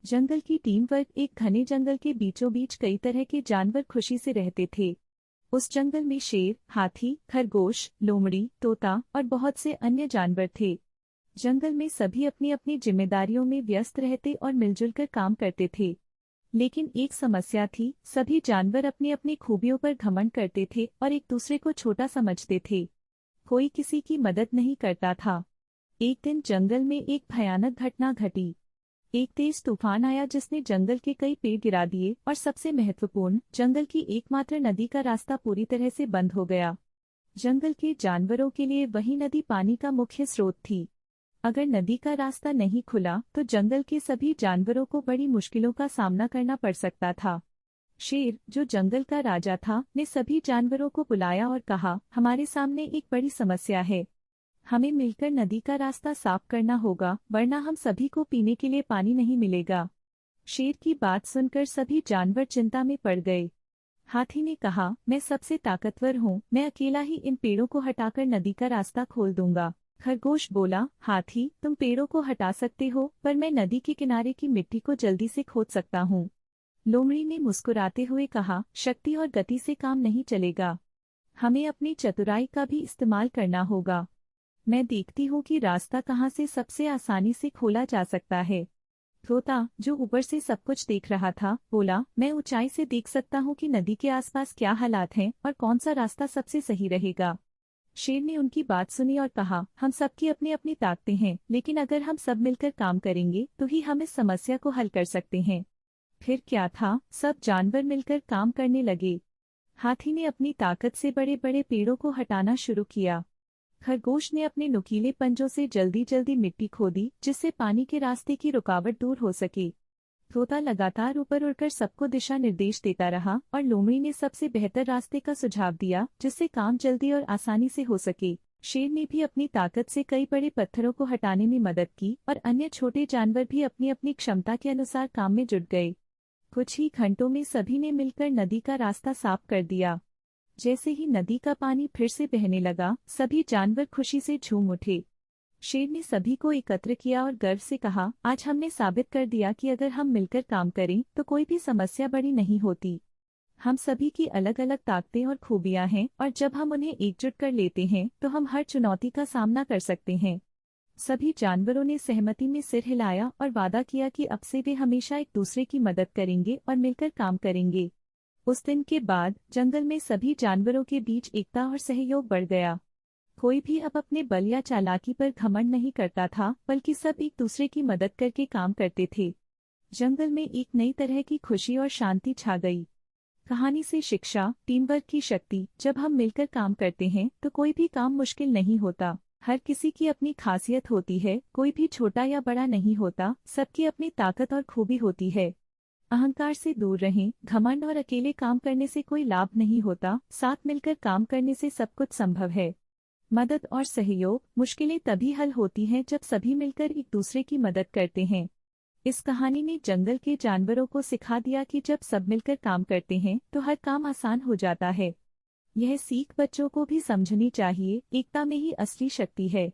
जंगल की team work. एक घने जंगल के बीचों बीच कई तरह के जानवर खुशी से रहते थे। उस जंगल में शेर, हाथी, खरगोश, लोमड़ी, तोता और बहुत से अन्य जानवर थे। जंगल में सभी अपनी अपनी जिम्मेदारियों में व्यस्त रहते और मिलजुल कर काम करते थे। लेकिन एक समस्या थी, सभी जानवर अपनी अपनी खूबियों पर घमंड करते थे और एक दूसरे को छोटा समझते थे। कोई किसी की मदद नहीं करता था। एक दिन जंगल में एक भयानक घटना घटी। एक तेज तूफान आया जिसने जंगल के कई पेड़ गिरा दिए और सबसे महत्वपूर्ण, जंगल की एकमात्र नदी का रास्ता पूरी तरह से बंद हो गया। जंगल के जानवरों के लिए वही नदी पानी का मुख्य स्रोत थी। अगर नदी का रास्ता नहीं खुला तो जंगल के सभी जानवरों को बड़ी मुश्किलों का सामना करना पड़ सकता था। शेर, जो जंगल का राजा था, ने सभी जानवरों को बुलाया और कहा, हमारे सामने एक बड़ी समस्या है। हमें मिलकर नदी का रास्ता साफ करना होगा, वरना हम सभी को पीने के लिए पानी नहीं मिलेगा। शेर की बात सुनकर सभी जानवर चिंता में पड़ गए। हाथी ने कहा, मैं सबसे ताकतवर हूँ, मैं अकेला ही इन पेड़ों को हटाकर नदी का रास्ता खोल दूंगा। खरगोश बोला, हाथी, तुम पेड़ों को हटा सकते हो, पर मैं नदी के किनारे की मिट्टी को जल्दी से खोद सकता हूँ। लोमड़ी ने मुस्कुराते हुए कहा, शक्ति और गति से काम नहीं चलेगा, हमें अपनी चतुराई का भी इस्तेमाल करना होगा। मैं देखती हूँ कि रास्ता कहाँ से सबसे आसानी से खोला जा सकता है। तोता, जो ऊपर से सब कुछ देख रहा था, बोला, मैं ऊंचाई से देख सकता हूँ कि नदी के आसपास क्या हालात हैं और कौन सा रास्ता सबसे सही रहेगा। शेर ने उनकी बात सुनी और कहा, हम सबकी अपनी अपनी ताकतें हैं, लेकिन अगर हम सब मिलकर काम करेंगे तो ही हम इस समस्या को हल कर सकते हैं। फिर क्या था, सब जानवर मिलकर काम करने लगे। हाथी ने अपनी ताकत से बड़े बड़े पेड़ों को हटाना शुरू किया। खरगोश ने अपने नुकीले पंजों से जल्दी जल्दी मिट्टी खोदी, जिससे पानी के रास्ते की रुकावट दूर हो सके। तोता लगातार ऊपर उड़कर सबको दिशा निर्देश देता रहा और लोमड़ी ने सबसे बेहतर रास्ते का सुझाव दिया, जिससे काम जल्दी और आसानी से हो सके। शेर ने भी अपनी ताकत से कई बड़े पत्थरों को हटाने में मदद की और अन्य छोटे जानवर भी अपनी अपनी क्षमता के अनुसार काम में जुट गए। कुछ ही घंटों में सभी ने मिलकर नदी का रास्ता साफ कर दिया। जैसे ही नदी का पानी फिर से बहने लगा, सभी जानवर खुशी से झूम उठे। शेर ने सभी को एकत्र किया और गर्व से कहा, आज हमने साबित कर दिया कि अगर हम मिलकर काम करें तो कोई भी समस्या बड़ी नहीं होती। हम सभी की अलग अलग ताकतें और खूबियां हैं और जब हम उन्हें एकजुट कर लेते हैं तो हम हर चुनौती का सामना कर सकते हैं। सभी जानवरों ने सहमति में सिर हिलाया और वादा किया कि अब से वे हमेशा एक दूसरे की मदद करेंगे और मिलकर काम करेंगे। उस दिन के बाद जंगल में सभी जानवरों के बीच एकता और सहयोग बढ़ गया। कोई भी अब अपने बल या चालाकी पर घमंड नहीं करता था, बल्कि सब एक दूसरे की मदद करके काम करते थे। जंगल में एक नई तरह की खुशी और शांति छा गई। कहानी से शिक्षा, टीम वर्क की शक्ति। जब हम मिलकर काम करते हैं तो कोई भी काम मुश्किल नहीं होता। हर किसी की अपनी खासियत होती है, कोई भी छोटा या बड़ा नहीं होता, सबकी अपनी ताकत और खूबी होती है। अहंकार से दूर रहें, घमंड और अकेले काम करने से कोई लाभ नहीं होता, साथ मिलकर काम करने से सब कुछ संभव है। मदद और सहयोग। मुश्किलें तभी हल होती हैं जब सभी मिलकर एक दूसरे की मदद करते हैं। इस कहानी ने जंगल के जानवरों को सिखा दिया कि जब सब मिलकर काम करते हैं तो हर काम आसान हो जाता है। यह सीख बच्चों को भी समझनी चाहिए, एकता में ही असली शक्ति है।